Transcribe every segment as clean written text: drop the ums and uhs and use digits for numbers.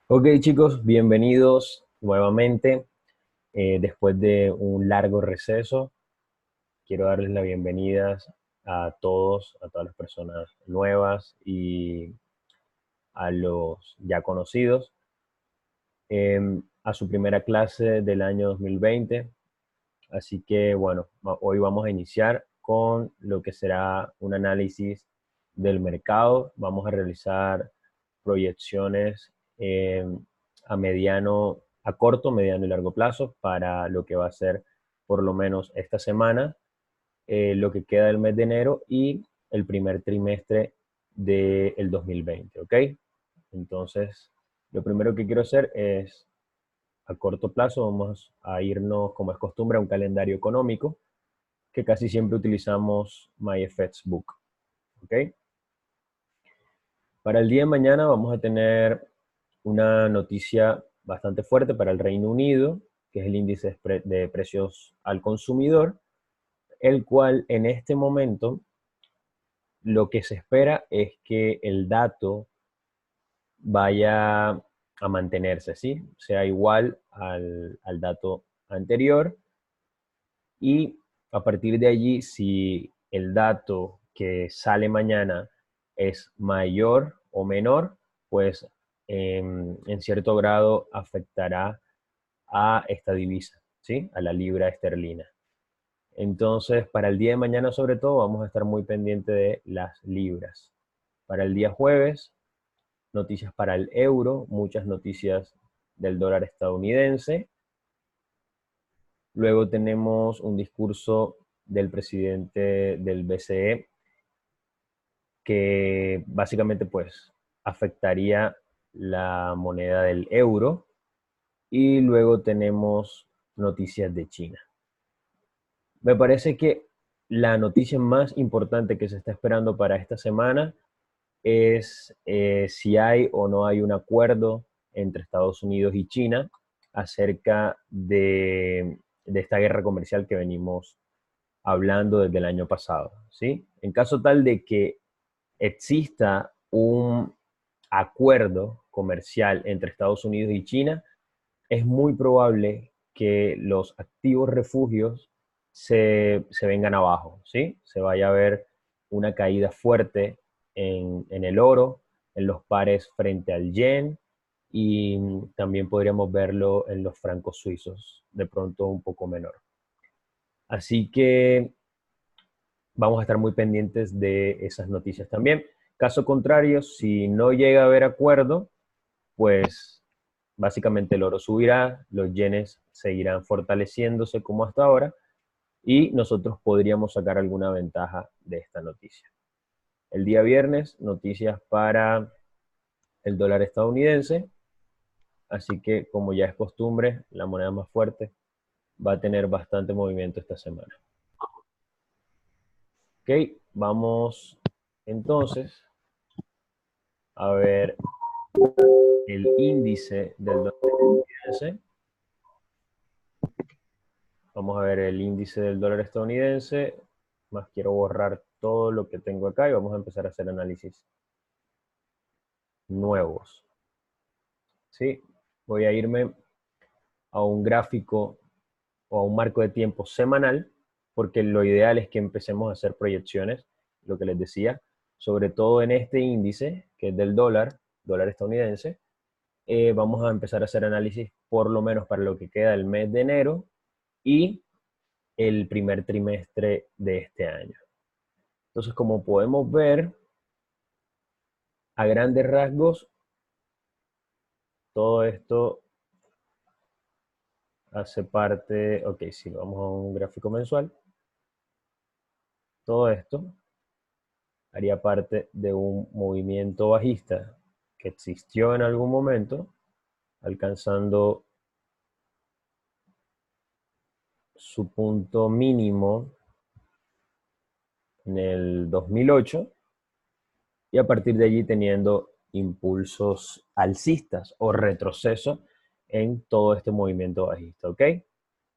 Ok chicos, bienvenidos nuevamente. Después de un largo receso, quiero darles la bienvenida a todos, a todas las personas nuevas y a los ya conocidos, a su primera clase del año 2020. Así que bueno, hoy vamos a iniciar con lo que será un análisis del mercado. Vamos a realizar proyecciones a mediano, a corto, mediano y largo plazo para lo que va a ser por lo menos esta semana, lo que queda del mes de enero y el primer trimestre del 2020, ¿ok? Entonces, lo primero que quiero hacer es, a corto plazo, vamos a irnos, como es costumbre, a un calendario económico que casi siempre utilizamos MyFXBook, ¿ok? Para el día de mañana vamos a tener una noticia bastante fuerte para el Reino Unido, que es el índice de precios al consumidor, el cual en este momento lo que se espera es que el dato vaya a mantenerse, ¿sí? Sea igual al dato anterior y a partir de allí, si el dato que sale mañana es mayor o menor, pues en cierto grado afectará a esta divisa, ¿sí? A la libra esterlina. Entonces, para el día de mañana sobre todo, vamos a estar muy pendientes de las libras. Para el día jueves, noticias para el euro, muchas noticias del dólar estadounidense. Luego tenemos un discurso del presidente del BCE que básicamente pues afectaría la moneda del euro. Y luego tenemos noticias de China. Me parece que la noticia más importante que se está esperando para esta semana es si hay o no hay un acuerdo entre Estados Unidos y China acerca de esta guerra comercial que venimos hablando desde el año pasado, ¿sí? En caso tal de que exista un acuerdo comercial entre Estados Unidos y China, es muy probable que los activos refugios se vengan abajo, ¿sí? Se vaya a ver una caída fuerte en el oro, en los pares frente al yen y también podríamos verlo en los francos suizos, de pronto un poco menor. Así que vamos a estar muy pendientes de esas noticias también. Caso contrario, si no llega a haber acuerdo, pues básicamente el oro subirá, los yenes seguirán fortaleciéndose como hasta ahora y nosotros podríamos sacar alguna ventaja de esta noticia. El día viernes, noticias para el dólar estadounidense, así que como ya es costumbre, la moneda más fuerte va a tener bastante movimiento esta semana. Ok, vamos entonces a ver el índice del dólar estadounidense. Vamos a ver el índice del dólar estadounidense. Más quiero borrar todo lo que tengo acá y vamos a empezar a hacer análisis nuevos. ¿Sí? Voy a irme a un gráfico o a un marco de tiempo semanal, porque lo ideal es que empecemos a hacer proyecciones, lo que les decía, sobre todo en este índice, que es del dólar estadounidense. Vamos a empezar a hacer análisis por lo menos para lo que queda del mes de enero y el primer trimestre de este año. Entonces, como podemos ver, a grandes rasgos, todo esto hace parte, ok, si vamos a un gráfico mensual, todo esto haría parte de un movimiento bajista que existió en algún momento, alcanzando su punto mínimo en el 2008 y a partir de allí teniendo impulsos alcistas o retroceso en todo este movimiento bajista, ¿ok?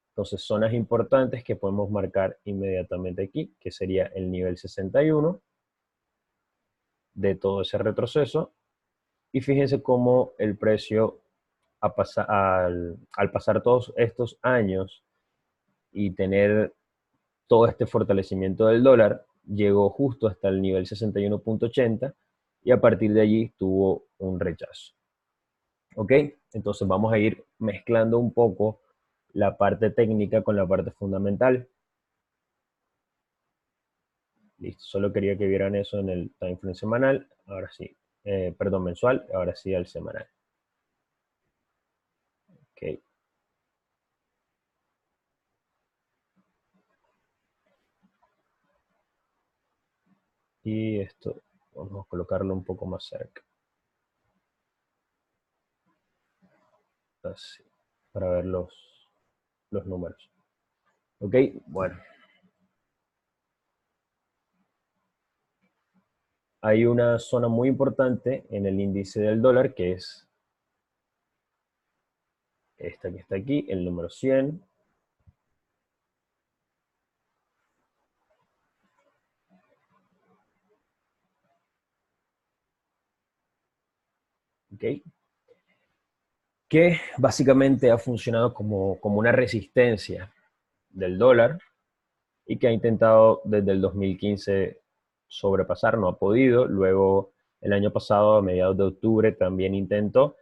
Entonces, zonas importantes que podemos marcar inmediatamente aquí, que sería el nivel 61 de todo ese retroceso, Y fíjense cómo el precio al pasar todos estos años y tener todo este fortalecimiento del dólar, llegó justo hasta el nivel 61.80 y a partir de allí tuvo un rechazo. ¿Ok? Entonces vamos a ir mezclando un poco la parte técnica con la parte fundamental. Listo, solo quería que vieran eso en el time frame semanal, ahora sí, perdón, mensual, ahora sí al semanal. Ok. Y esto vamos a colocarlo un poco más cerca, así, para ver los números. Ok, bueno, hay una zona muy importante en el índice del dólar que es esta que está aquí, el número 100. ¿Ok? Que básicamente ha funcionado como una resistencia del dólar y que ha intentado desde el 2015 sobrepasar, no ha podido. Luego, el año pasado, a mediados de octubre, también intentó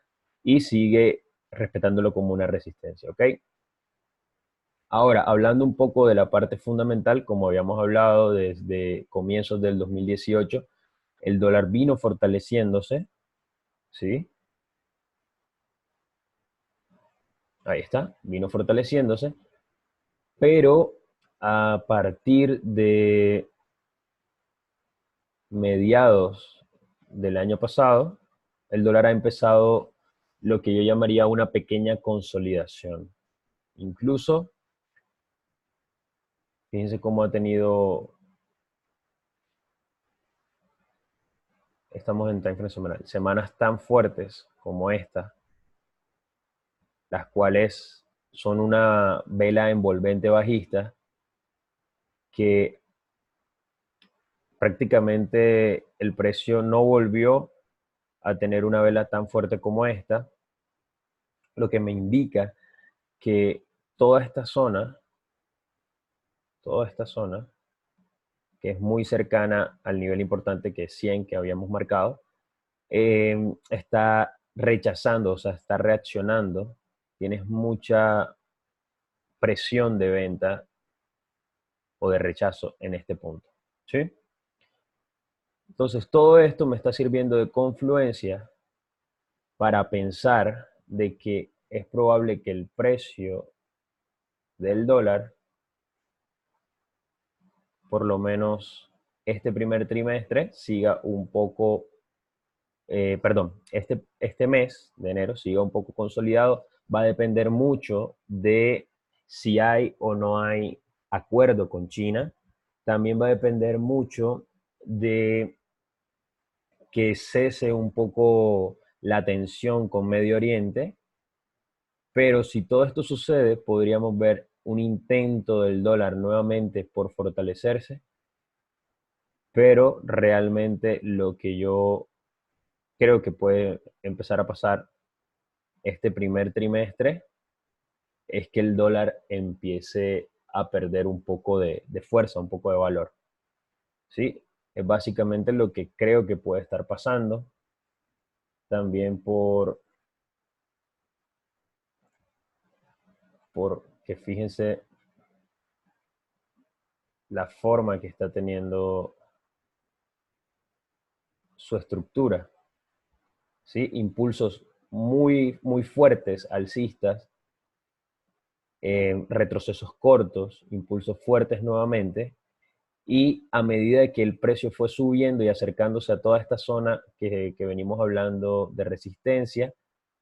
y sigue respetándolo como una resistencia. ¿Ok? Ahora, hablando un poco de la parte fundamental, como habíamos hablado desde comienzos del 2018, el dólar vino fortaleciéndose, ¿sí? Ahí está, vino fortaleciéndose, pero a partir de mediados del año pasado, el dólar ha empezado lo que yo llamaría una pequeña consolidación. Incluso, fíjense cómo ha tenido, estamos en time frame semanal, semanas tan fuertes como esta, las cuales son una vela envolvente bajista que prácticamente el precio no volvió a tener una vela tan fuerte como esta, lo que me indica que toda esta zona, toda esta zona, que es muy cercana al nivel importante que es 100 que habíamos marcado, está rechazando, o sea, está reaccionando, tienes mucha presión de venta o de rechazo en este punto, ¿sí? Entonces, todo esto me está sirviendo de confluencia para pensar de que es probable que el precio del dólar, por lo menos este primer trimestre, siga un poco, perdón, este mes de enero siga un poco consolidado. Va a depender mucho de si hay o no hay acuerdo con China. También va a depender mucho de que cese un poco la tensión con Medio Oriente, pero si todo esto sucede, podríamos ver un intento del dólar nuevamente por fortalecerse, pero realmente lo que yo creo que puede empezar a pasar este primer trimestre es que el dólar empiece a perder un poco de fuerza, un poco de valor, ¿sí? Es básicamente lo que creo que puede estar pasando, también porque fíjense la forma que está teniendo su estructura, ¿sí? Impulsos muy, muy fuertes alcistas, retrocesos cortos, impulsos fuertes nuevamente, y a medida que el precio fue subiendo y acercándose a toda esta zona que venimos hablando de resistencia,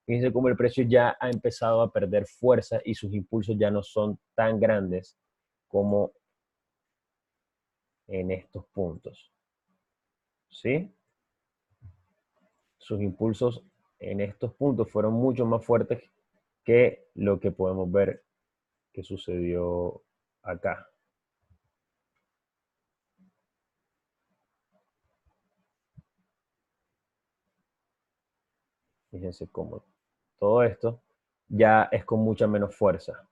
fíjense cómo el precio ya ha empezado a perder fuerza y sus impulsos ya no son tan grandes como en estos puntos, ¿sí? Sus impulsos en estos puntos fueron mucho más fuertes que lo que podemos ver que sucedió acá. fíjense cómo todo esto ya es con mucha menos fuerza.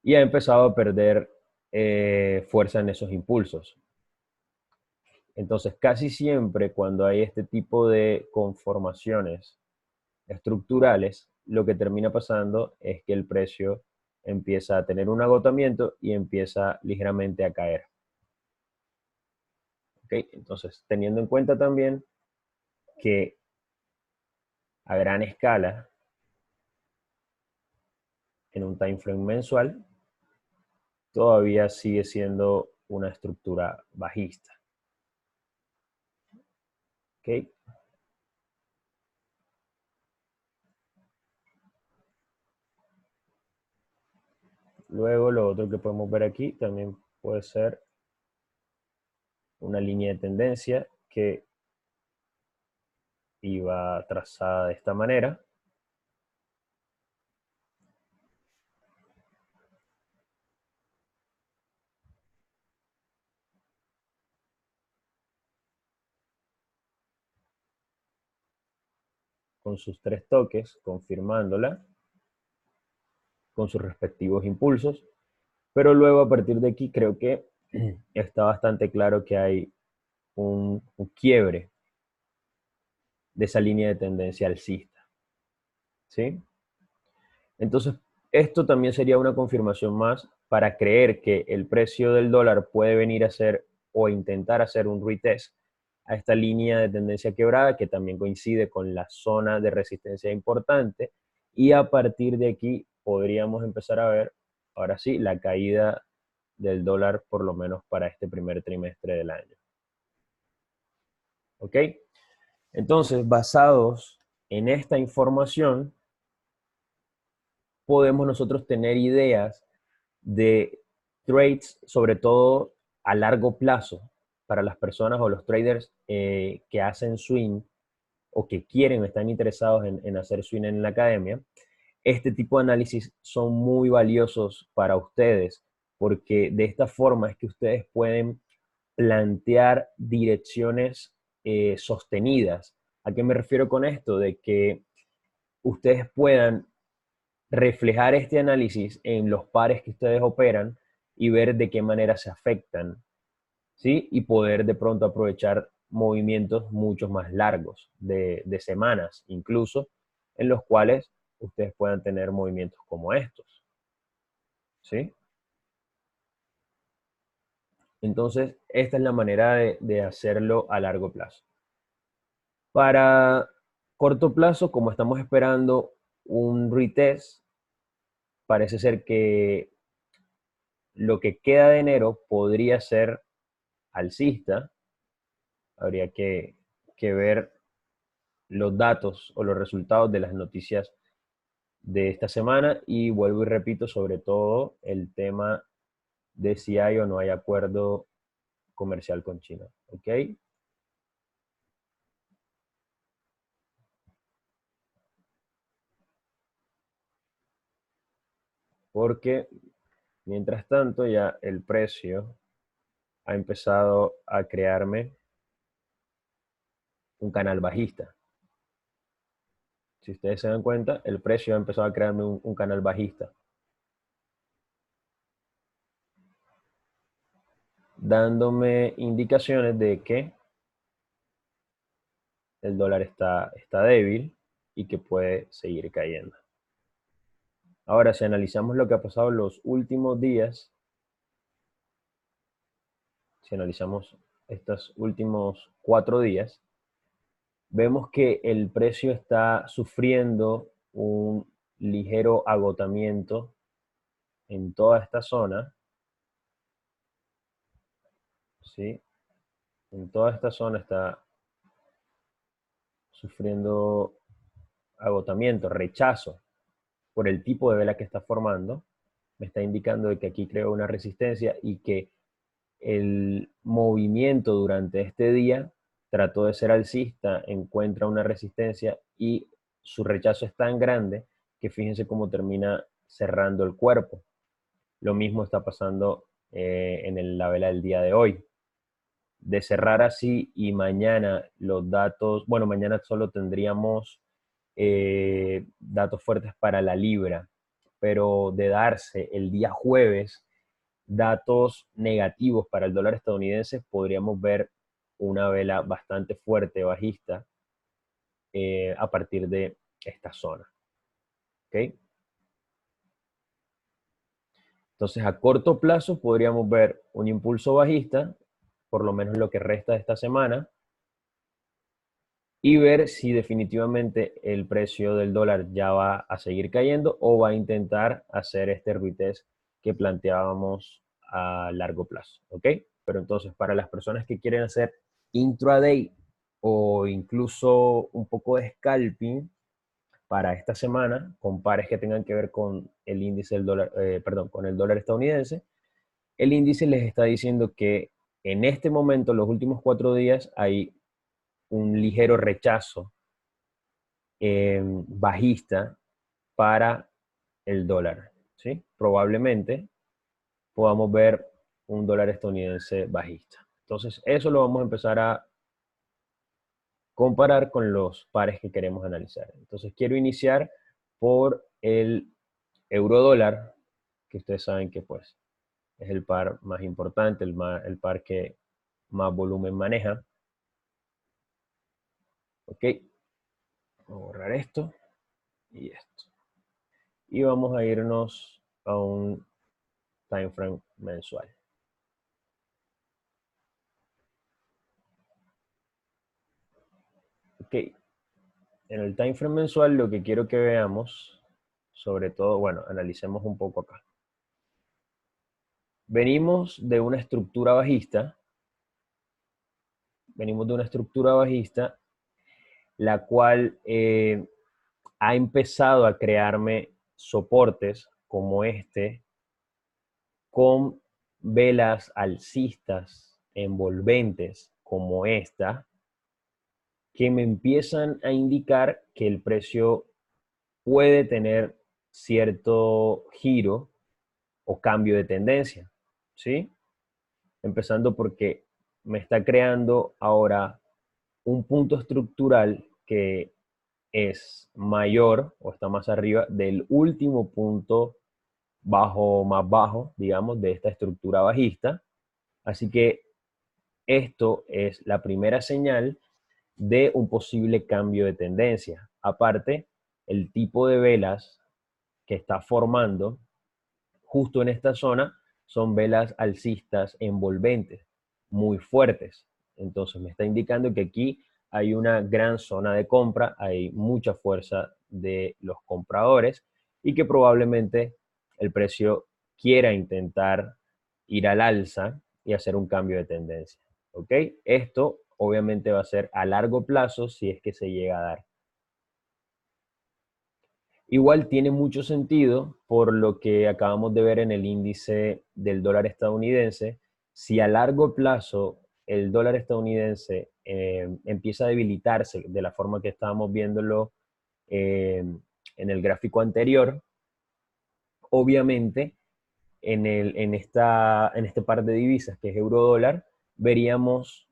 Y ha empezado a perder fuerza en esos impulsos. Entonces, casi siempre cuando hay este tipo de conformaciones estructurales, lo que termina pasando es que el precio empieza a tener un agotamiento y empieza ligeramente a caer. ¿Okay? Entonces, teniendo en cuenta también que a gran escala, en un time frame mensual, todavía sigue siendo una estructura bajista. ¿Okay? Luego, lo otro que podemos ver aquí también puede ser una línea de tendencia que iba trazada de esta manera. Con sus 3 toques, confirmándola con sus respectivos impulsos. Pero luego a partir de aquí creo que está bastante claro que hay un quiebre de esa línea de tendencia alcista. ¿Sí? Entonces, esto también sería una confirmación más para creer que el precio del dólar puede venir a hacer o intentar hacer un retest a esta línea de tendencia quebrada que también coincide con la zona de resistencia importante, y a partir de aquí podríamos empezar a ver, ahora sí, la caída del dólar por lo menos para este primer trimestre del año. ¿Ok? Entonces, basados en esta información, podemos nosotros tener ideas de trades, sobre todo a largo plazo, para las personas o los traders que hacen swing o que quieren o están interesados en hacer swing en la academia. Este tipo de análisis son muy valiosos para ustedes, porque de esta forma es que ustedes pueden plantear direcciones sostenidas. ¿A qué me refiero con esto? De que ustedes puedan reflejar este análisis en los pares que ustedes operan y ver de qué manera se afectan, ¿sí? Y poder de pronto aprovechar movimientos mucho más largos, de semanas incluso, en los cuales ustedes puedan tener movimientos como estos, ¿sí? Entonces, esta es la manera de hacerlo a largo plazo. Para corto plazo, como estamos esperando un retest, parece ser que lo que queda de enero podría ser alcista. Habría que ver los datos o los resultados de las noticias de esta semana, y vuelvo y repito, sobre todo el tema de si hay o no hay acuerdo comercial con China. ¿Ok? Porque mientras tanto ya el precio ha empezado a crearme un canal bajista. Si ustedes se dan cuenta, el precio ha empezado a crearme un canal bajista, dándome indicaciones de que el dólar está débil y que puede seguir cayendo. Ahora, si analizamos lo que ha pasado en los últimos días, si analizamos estos últimos 4 días, vemos que el precio está sufriendo un ligero agotamiento en toda esta zona, ¿sí? En toda esta zona está sufriendo agotamiento, rechazo por el tipo de vela que está formando. Me está indicando de que aquí creó una resistencia y que el movimiento durante este día trató de ser alcista, encuentra una resistencia y su rechazo es tan grande que fíjense cómo termina cerrando el cuerpo. Lo mismo está pasando en la vela del día de hoy. de cerrar así y mañana los datos, bueno, mañana solo tendríamos datos fuertes para la libra, pero de darse el día jueves datos negativos para el dólar estadounidense, podríamos ver una vela bastante fuerte bajista a partir de esta zona. ¿Ok? Entonces, a corto plazo podríamos ver un impulso bajista, por lo menos lo que resta de esta semana, y ver si definitivamente el precio del dólar ya va a seguir cayendo o va a intentar hacer este retest que planteábamos a largo plazo, ¿ok? Pero entonces, para las personas que quieren hacer intraday o incluso un poco de scalping para esta semana, con pares que tengan que ver con el índice del dólar, perdón, con el dólar estadounidense, el índice les está diciendo que en este momento, los últimos 4 días, hay un ligero rechazo bajista para el dólar, ¿sí? Probablemente podamos ver un dólar estadounidense bajista. Entonces, eso lo vamos a empezar a comparar con los pares que queremos analizar. Entonces, quiero iniciar por el euro dólar, que ustedes saben que pues es el par más importante, el par que más volumen maneja. Ok, voy a borrar esto y esto. Y vamos a irnos a un time frame mensual. Ok, en el time frame mensual lo que quiero que veamos, sobre todo, bueno, analicemos un poco acá. Venimos de una estructura bajista, la cual ha empezado a crearme soportes como este, con velas alcistas envolventes como esta, que me empiezan a indicar que el precio puede tener cierto giro o cambio de tendencia, ¿sí? Empezando porque me está creando ahora un punto estructural que es mayor o está más arriba del último punto más bajo, digamos, de esta estructura bajista. Así que esto es la primera señal de un posible cambio de tendencia. Aparte, el tipo de velas que está formando justo en esta zona son velas alcistas envolventes, muy fuertes. Entonces me está indicando que aquí hay una gran zona de compra, hay mucha fuerza de los compradores y que probablemente el precio quiera intentar ir al alza y hacer un cambio de tendencia. ¿Ok? Esto obviamente va a ser a largo plazo si es que se llega a dar. Igual tiene mucho sentido por lo que acabamos de ver en el índice del dólar estadounidense. Si a largo plazo el dólar estadounidense empieza a debilitarse de la forma que estábamos viéndolo en el gráfico anterior, obviamente en este par de divisas que es euro dólar, veríamos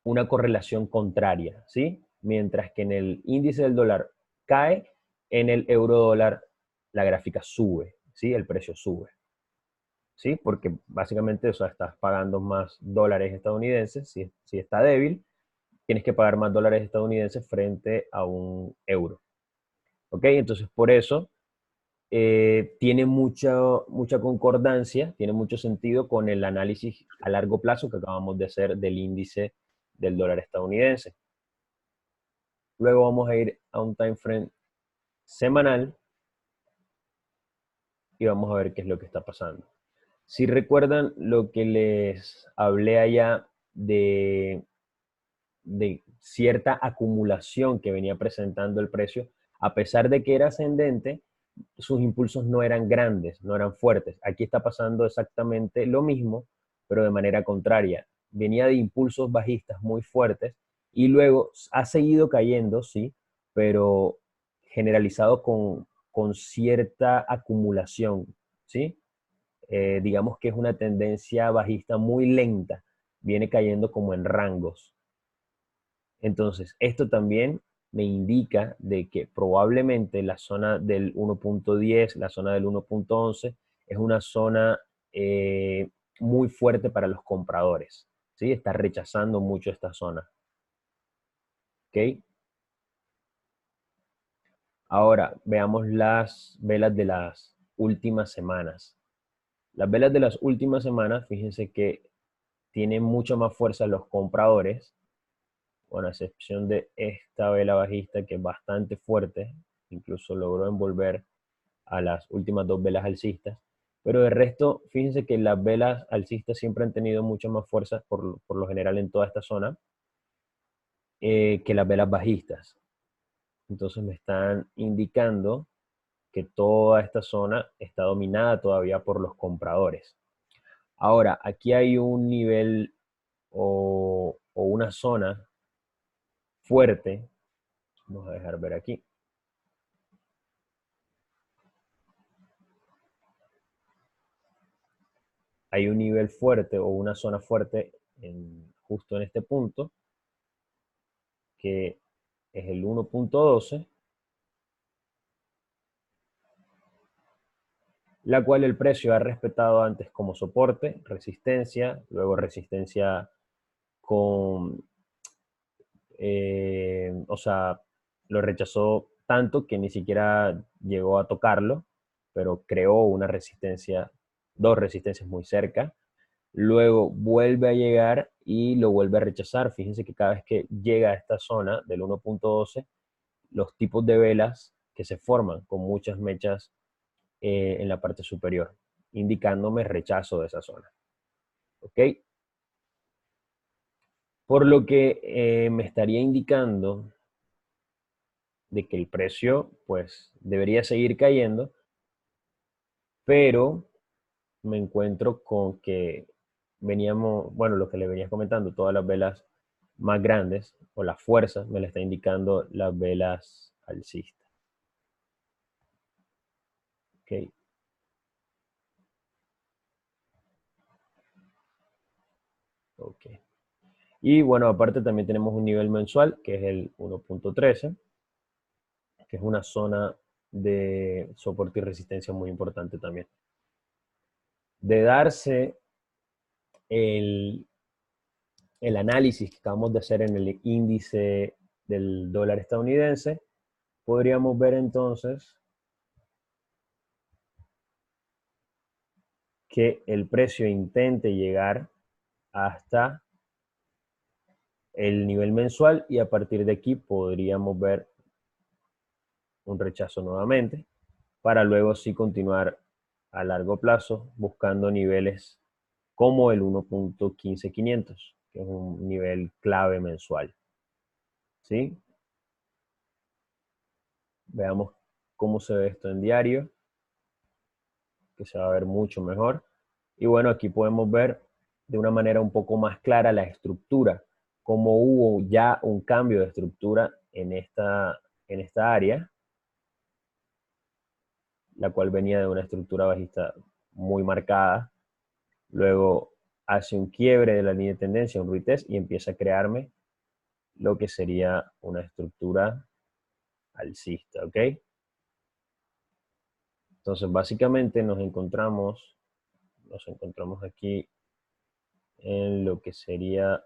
una correlación contraria, ¿sí? Mientras que en el índice del dólar cae, en el euro dólar la gráfica sube, ¿sí? El precio sube, ¿sí? Porque básicamente, o sea, estás pagando más dólares estadounidenses, si está débil, tienes que pagar más dólares estadounidenses frente a un euro, ¿ok? Entonces, por eso tiene mucha concordancia, tiene mucho sentido con el análisis a largo plazo que acabamos de hacer del índice del dólar estadounidense. Luego vamos a ir a un time frame semanal y vamos a ver qué es lo que está pasando. Si recuerdan lo que les hablé allá de cierta acumulación que venía presentando el precio, a pesar de que era ascendente, sus impulsos no eran grandes, no eran fuertes. Aquí está pasando exactamente lo mismo, pero de manera contraria. Venía de impulsos bajistas muy fuertes y luego ha seguido cayendo, sí, pero generalizado con cierta acumulación, ¿sí? Digamos que es una tendencia bajista muy lenta, viene cayendo como en rangos. Entonces, esto también me indica de que probablemente la zona del 1.10, la zona del 1.11, es una zona muy fuerte para los compradores. ¿Sí? Está rechazando mucho esta zona. ¿Ok? Ahora, veamos las velas de las últimas semanas. Las velas de las últimas semanas, fíjense que tienen mucha más fuerza los compradores, con a excepción de esta vela bajista que es bastante fuerte, incluso logró envolver a las últimas dos velas alcistas. Pero de resto, fíjense que las velas alcistas siempre han tenido mucha más fuerza, por lo general en toda esta zona, que las velas bajistas. Entonces me están indicando que toda esta zona está dominada todavía por los compradores. Ahora, aquí hay un nivel o una zona fuerte. Vamos a dejar ver aquí. Hay un nivel fuerte o una zona fuerte justo en este punto, que es el 1.12, la cual el precio ha respetado antes como soporte, resistencia, luego resistencia con, o sea, lo rechazó tanto que ni siquiera llegó a tocarlo, pero creó una resistencia, dos resistencias muy cerca. Luego vuelve a llegar y lo vuelve a rechazar. Fíjense que cada vez que llega a esta zona del 1.12, los tipos de velas que se forman con muchas mechas en la parte superior, indicándome rechazo de esa zona. ¿Ok? Por lo que me estaría indicando de que el precio pues debería seguir cayendo, pero me encuentro con que veníamos, bueno, lo que le venía comentando, todas las velas más grandes o la fuerza me la está indicando las velas alcistas. ¿Ok? Ok. Y bueno, aparte también tenemos un nivel mensual que es el 1.13, que es una zona de soporte y resistencia muy importante también. De darse el, el análisis que acabamos de hacer en el índice del dólar estadounidense, podríamos ver entonces que el precio intente llegar hasta el nivel mensual y a partir de aquí podríamos ver un rechazo nuevamente para luego sí continuar a largo plazo buscando niveles como el 1.15500, que es un nivel clave mensual. ¿Sí? Veamos cómo se ve esto en diario, que se va a ver mucho mejor. Y bueno, aquí podemos ver de una manera un poco más clara la estructura, cómo hubo ya un cambio de estructura en esta área, la cual venía de una estructura bajista muy marcada. Luego hace un quiebre de la línea de tendencia, un retest, y empieza a crearme lo que sería una estructura alcista, ¿ok? Entonces, básicamente nos encontramos aquí en lo que sería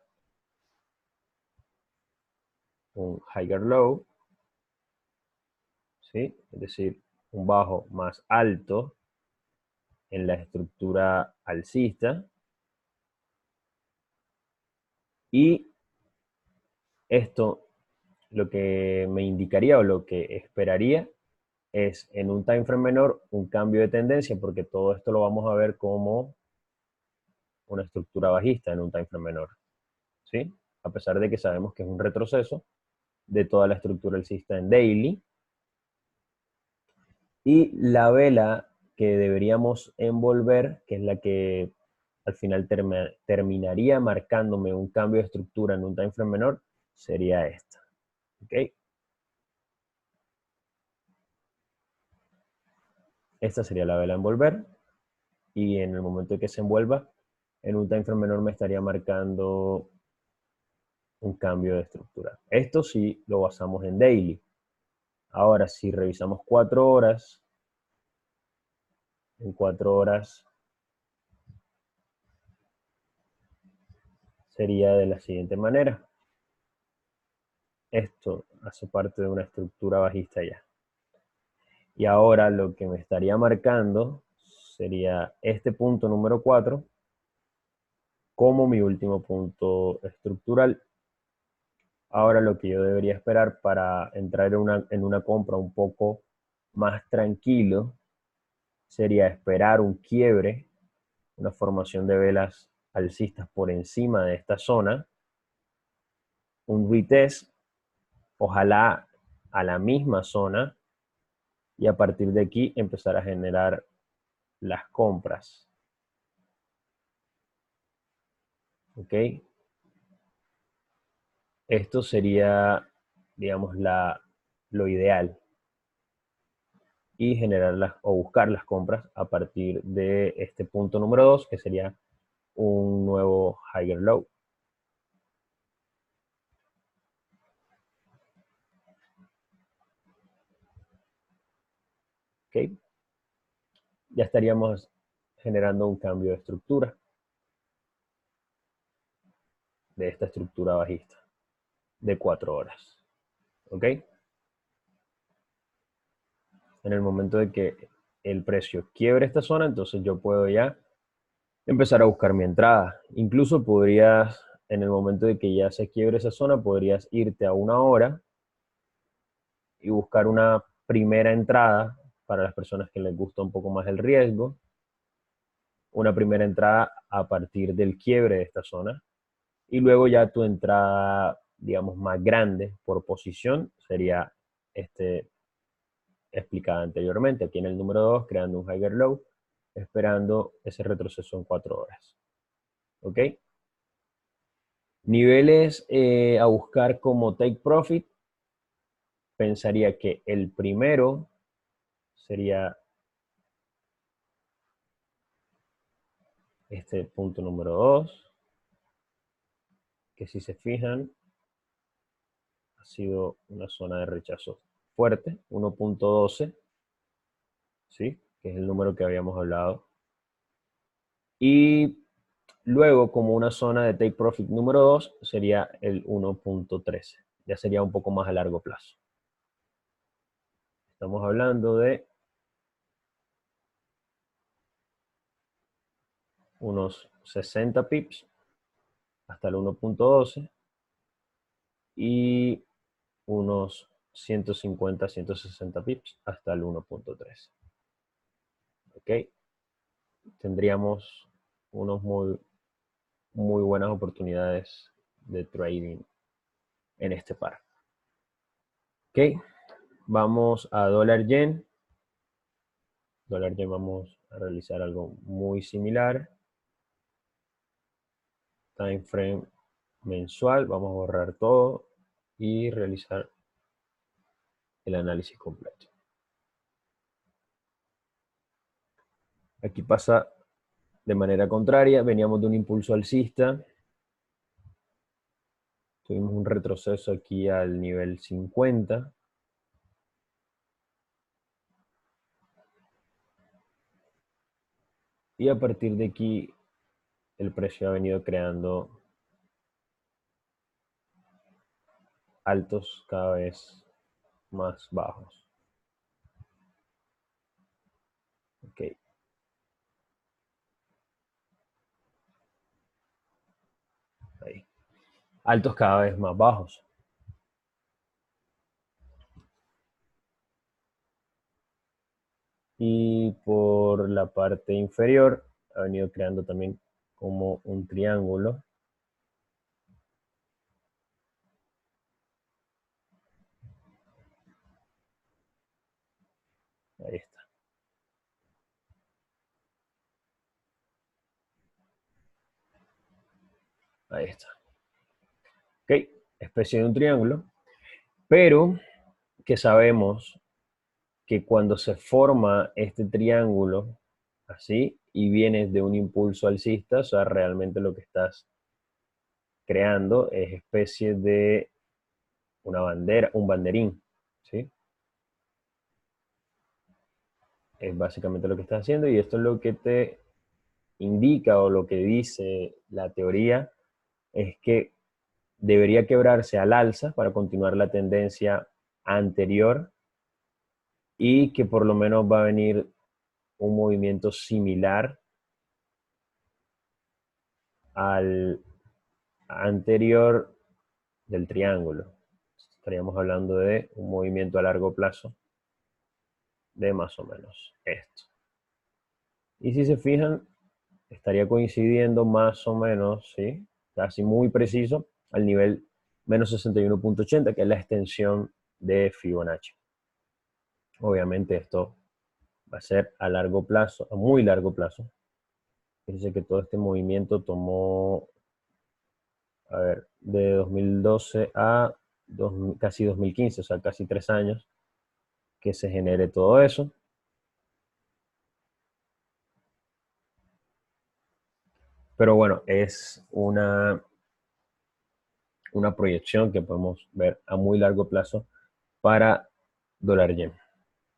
un higher low, ¿sí? Es decir, un bajo más alto en la estructura alcista. Y esto lo que me indicaría o lo que esperaría es en un time frame menor un cambio de tendencia, porque todo esto lo vamos a ver como una estructura bajista en un time frame menor, ¿sí? A pesar de que sabemos que es un retroceso de toda la estructura alcista en daily. Y la vela que deberíamos envolver, que es la que al final terminaría marcándome un cambio de estructura en un time frame menor, sería esta. ¿Ok? Esta sería la vela a envolver y en el momento en que se envuelva en un time frame menor me estaría marcando un cambio de estructura. Esto sí lo basamos en daily. Ahora, si revisamos 4 horas, en 4 horas sería de la siguiente manera. Esto hace parte de una estructura bajista ya. Y ahora lo que me estaría marcando sería este punto número 4 como mi último punto estructural. Ahora lo que yo debería esperar para entrar en una compra un poco más tranquilo sería esperar un quiebre, una formación de velas alcistas por encima de esta zona, un retest, ojalá a la misma zona, y a partir de aquí empezar a generar las compras. ¿Ok? Esto sería, digamos, lo ideal. Y generarlas o buscar las compras a partir de este punto número 2, que sería un nuevo higher low. ¿Ok? Ya estaríamos generando un cambio de estructura, de esta estructura bajista, de 4 horas. ¿Ok? En el momento de que el precio quiebre esta zona, entonces yo puedo ya empezar a buscar mi entrada. Incluso podrías, en el momento de que ya se quiebre esa zona, podrías irte a 1 hora y buscar una primera entrada para las personas que les gusta un poco más el riesgo. Una primera entrada a partir del quiebre de esta zona. Y luego ya tu entrada, digamos, más grande por posición sería explicada anteriormente, aquí en el número 2, creando un higher low, esperando ese retroceso en 4 horas. ¿Ok? Niveles a buscar como take profit, pensaría que el primero sería este punto número 2, que si se fijan, ha sido una zona de rechazo fuerte, 1.12, ¿sí? Que es el número que habíamos hablado. Y luego, como una zona de take profit número 2, sería el 1.13. Ya sería un poco más a largo plazo. Estamos hablando de unos 60 pips hasta el 1.12 y unos 150, 160 pips hasta el 1.13. ¿Ok? Tendríamos unos muy buenas oportunidades de trading en este par. Ok, vamos a dólar yen. Dólar yen vamos a realizar algo muy similar. Time frame mensual, vamos a borrar todo y realizar el análisis completo. Aquí pasa de manera contraria, veníamos de un impulso alcista, tuvimos un retroceso aquí al nivel 50, y a partir de aquí el precio ha venido creando altos cada vez más bajos. Ok. Ahí. Altos cada vez más bajos. Y por la parte inferior ha venido creando también como un triángulo. Ahí está. Ahí está. Ok, especie de un triángulo, pero que sabemos que cuando se forma este triángulo así, y vienes de un impulso alcista, o sea, realmente lo que estás creando es especie de una bandera, un banderín, ¿sí? Es básicamente lo que estás haciendo y esto es lo que te indica o lo que dice la teoría es que debería quebrarse al alza para continuar la tendencia anterior y que por lo menos va a venir un movimiento similar al anterior del triángulo. Estaríamos hablando de un movimiento a largo plazo de más o menos esto. Y si se fijan, estaría coincidiendo más o menos, ¿sí? Casi muy preciso al nivel menos 61.80, que es la extensión de Fibonacci. Obviamente esto va a ser a largo plazo, a muy largo plazo. Fíjense que todo este movimiento tomó, a ver, de 2012 a casi 2015, o sea, casi 3 años que se genere todo eso. Pero bueno, es una proyección que podemos ver a muy largo plazo para dólar yen.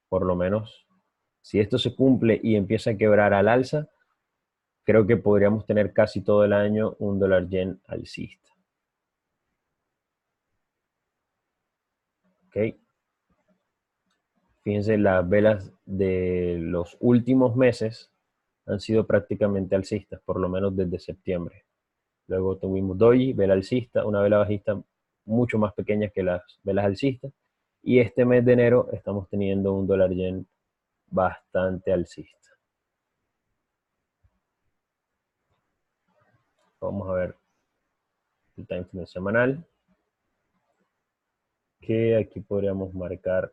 Por lo menos, si esto se cumple y empieza a quebrar al alza, creo que podríamos tener casi todo el año un dólar yen alcista. ¿Ok? Fíjense, las velas de los últimos meses han sido prácticamente alcistas, por lo menos desde septiembre. Luego tuvimos doji, vela alcista, una vela bajista mucho más pequeña que las velas alcistas. Y este mes de enero estamos teniendo un dólar yen bastante alcista. Vamos a ver el time frame semanal, que aquí podríamos marcar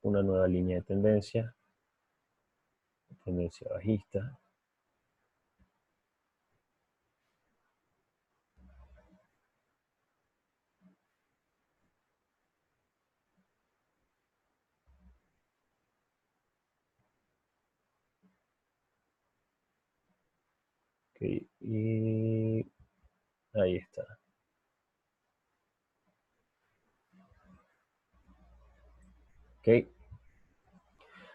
una nueva línea de tendencia bajista. Okay, y ahí está. Okay.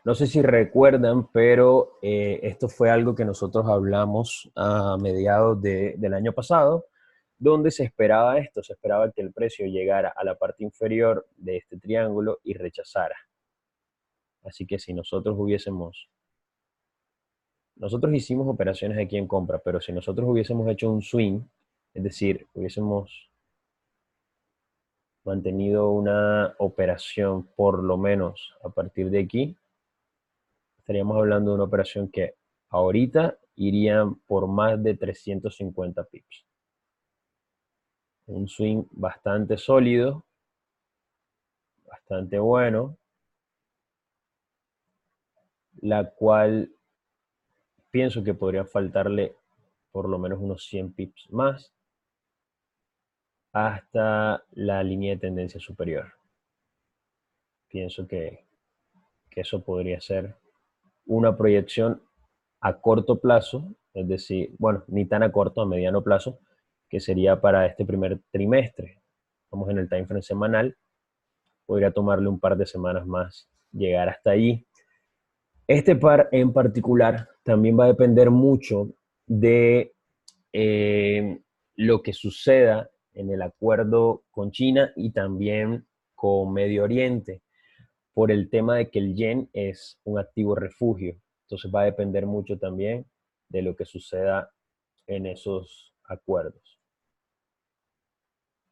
No sé si recuerdan, pero esto fue algo que nosotros hablamos a mediados del año pasado, donde se esperaba esto, se esperaba que el precio llegara a la parte inferior de este triángulo y rechazara. Así que si nosotros hicimos operaciones aquí en compra, pero si nosotros hubiésemos hecho un swing, es decir, hubiésemos mantenido una operación por lo menos a partir de aquí, estaríamos hablando de una operación que ahorita irían por más de 350 pips. Un swing bastante sólido, bastante bueno, la cual pienso que podría faltarle por lo menos unos 100 pips más hasta la línea de tendencia superior. Pienso que eso podría ser una proyección a corto plazo, es decir, bueno, ni tan a corto, a mediano plazo, que sería para este primer trimestre. Estamos en el time frame semanal, podría tomarle un par de semanas más llegar hasta ahí. Este par en particular también va a depender mucho de lo que suceda en el acuerdo con China y también con Medio Oriente, por el tema de que el yen es un activo refugio. Entonces va a depender mucho también de lo que suceda en esos acuerdos.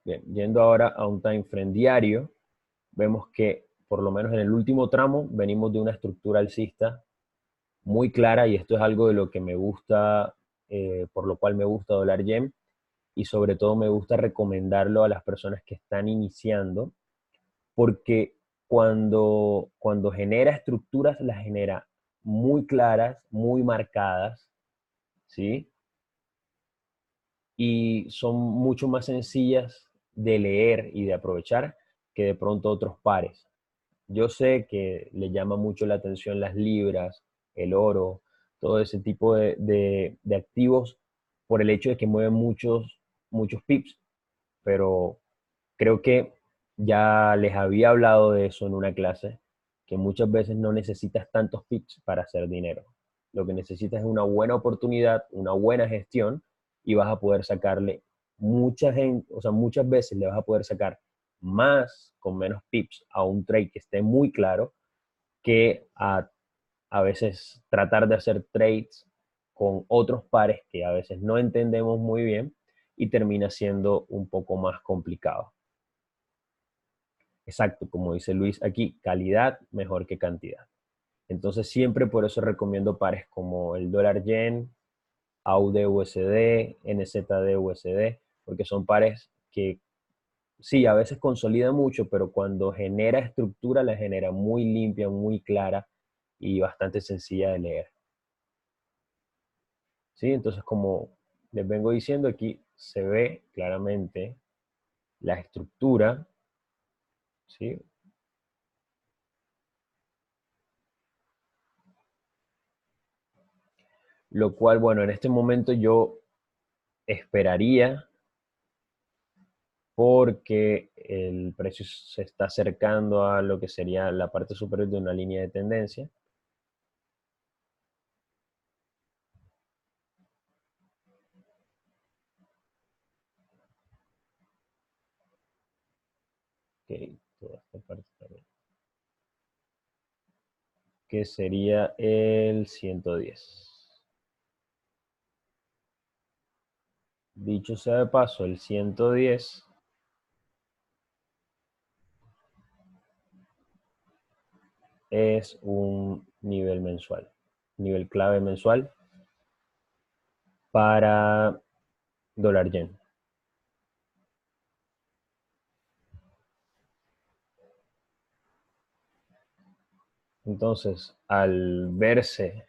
Bien, yendo ahora a un time frame diario, vemos que por lo menos en el último tramo venimos de una estructura alcista muy clara y esto es algo de lo que me gusta, por lo cual me gusta dólar yen y sobre todo me gusta recomendarlo a las personas que están iniciando porque cuando genera estructuras, las genera muy claras, muy marcadas, ¿sí? Y son mucho más sencillas de leer y de aprovechar que de pronto otros pares. Yo sé que le llama mucho la atención las libras, el oro, todo ese tipo de activos por el hecho de que mueven muchos pips, pero creo que ya les había hablado de eso en una clase, que muchas veces no necesitas tantos pips para hacer dinero. Lo que necesitas es una buena oportunidad, una buena gestión y vas a poder sacarle mucha gente, o sea, muchas veces le vas a poder sacar más con menos pips a un trade que esté muy claro que a veces tratar de hacer trades con otros pares que a veces no entendemos muy bien y termina siendo un poco más complicado. Exacto, como dice Luis aquí, calidad mejor que cantidad. Entonces siempre por eso recomiendo pares como el dólar yen, AUD USD, NZD USD, porque son pares que sí, a veces consolida mucho, pero cuando genera estructura la genera muy limpia, muy clara y bastante sencilla de leer. ¿Sí? Entonces, como les vengo diciendo, aquí se ve claramente la estructura, ¿sí? Lo cual, bueno, en este momento yo esperaría porque el precio se está acercando a lo que sería la parte superior de una línea de tendencia. Okay, toda esta parte también, que sería el 110. Dicho sea de paso, el 110 es un nivel mensual, nivel clave mensual para dólar yen. Entonces, al verse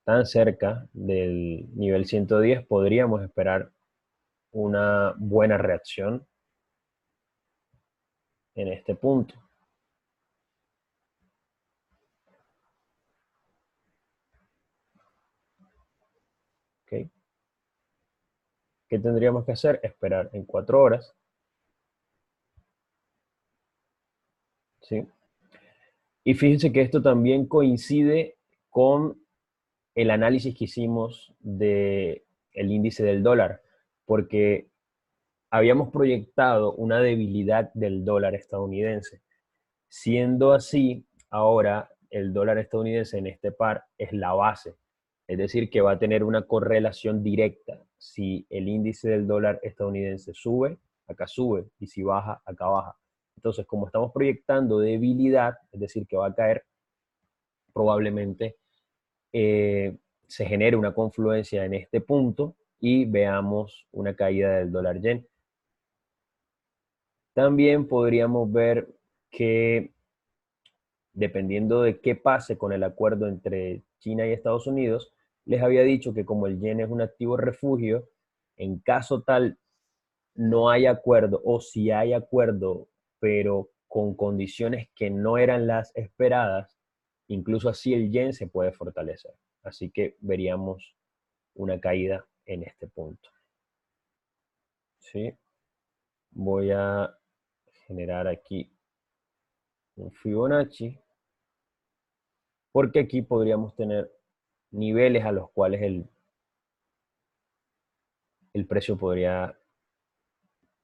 tan cerca del nivel 110, podríamos esperar una buena reacción en este punto. ¿Okay? ¿Qué tendríamos que hacer? Esperar en 4 horas. ¿Sí? Y fíjense que esto también coincide con el análisis que hicimos del índice del dólar, porque habíamos proyectado una debilidad del dólar estadounidense. Siendo así, ahora el dólar estadounidense en este par es la base, es decir, que va a tener una correlación directa. Si el índice del dólar estadounidense sube, acá sube, y si baja, acá baja. Entonces, como estamos proyectando debilidad, es decir, que va a caer, probablemente se genere una confluencia en este punto y veamos una caída del dólar yen. También podríamos ver que dependiendo de qué pase con el acuerdo entre China y Estados Unidos, les había dicho que como el yen es un activo refugio, en caso tal no hay acuerdo o si hay acuerdo, pero con condiciones que no eran las esperadas, incluso así el yen se puede fortalecer. Así que veríamos una caída en este punto. ¿Sí? Voy a generar aquí un Fibonacci, porque aquí podríamos tener niveles a los cuales el precio podría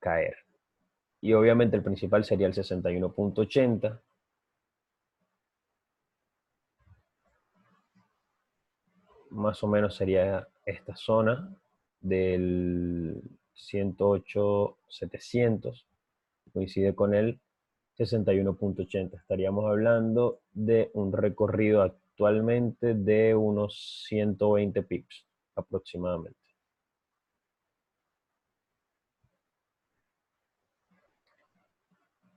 caer. Y obviamente el principal sería el 61.80. Más o menos sería esta zona del 108.700. Coincide con el 61.80. Estaríamos hablando de un recorrido actualmente de unos 120 pips aproximadamente.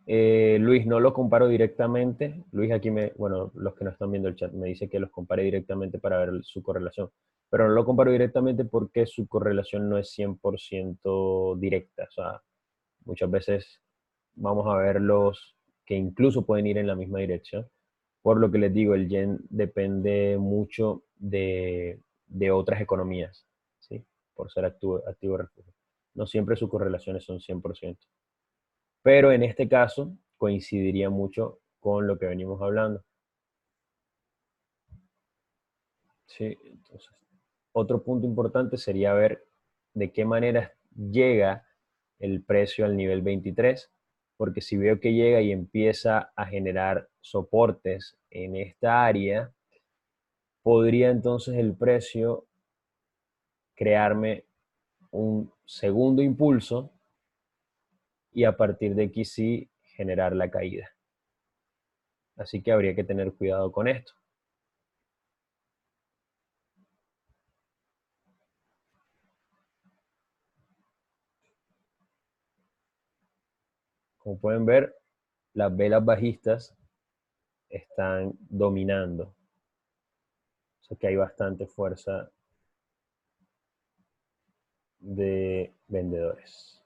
Luis, no lo comparo directamente. Luis aquí bueno, los que no están viendo el chat me dice que los compare directamente para ver su correlación. Pero no lo comparo directamente porque su correlación no es 100% directa. O sea, muchas veces vamos a ver los que incluso pueden ir en la misma dirección. Por lo que les digo, el yen depende mucho de otras economías, ¿sí? Por ser activo refugio. No siempre sus correlaciones son 100%. Pero en este caso coincidiría mucho con lo que venimos hablando. Sí, entonces, otro punto importante sería ver de qué manera llega el precio al nivel 23, porque si veo que llega y empieza a generar soportes en esta área, podría entonces el precio crearme un segundo impulso y a partir de aquí sí generar la caída. Así que habría que tener cuidado con esto. Como pueden ver, las velas bajistas están dominando. O sea que hay bastante fuerza de vendedores.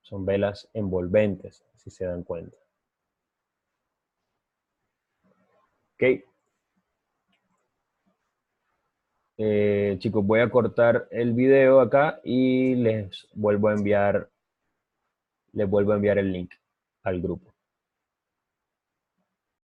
Son velas envolventes, si se dan cuenta. Ok. Chicos, voy a cortar el video acá y les vuelvo a enviar el link al grupo.